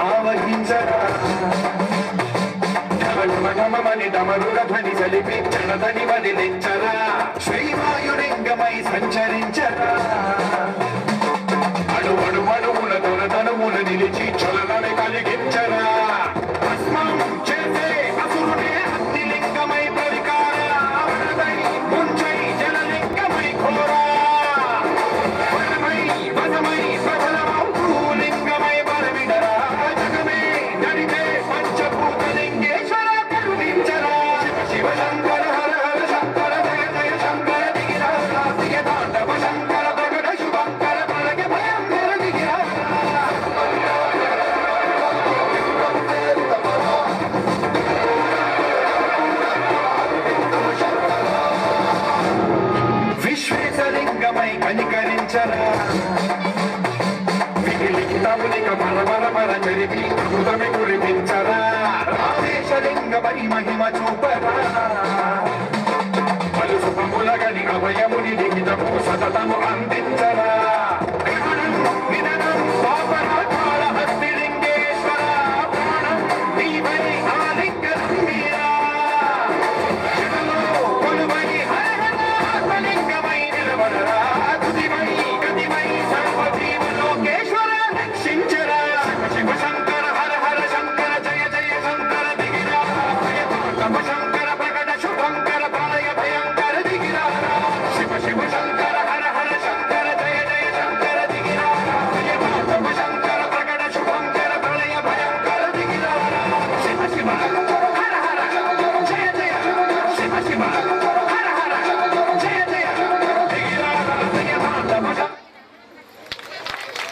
ఆవహించరా ఢమఢమని డమరుగ ధ్వని సలిపి చణదని వదిలించరా శ్రీవాయులింగమై సంచరించరా అడువడువడువుల దొరదనువులు నిలిచి చలనని కలిగించరా భస్మం చేసే అసురునే అగ్నిలింగమై పరికార వరదై ముంచై జలలింగమై ఘోరా వరమై వనమై ప్రబలమౌ భూలింగమై బలమిడరా జగమే నడిపే పంచభూతలింగేశ్వర కరుణించరా శివ శంకర హర హర శంకర జయ జయ శంకర దిగిరా కార్తిక తాండవ శంకర ప్రగట శుభంకర పరగ భయంకర దిగిరా విశ్వేశలింగమై కనికరించరా విలిఖితమునిక పరపర జరిపి అమృతమి కురిపించరా రామేశలింగమై మహిమ చూపరా పలు సుఖములగని అభయముని లిఖితము సతతము అంది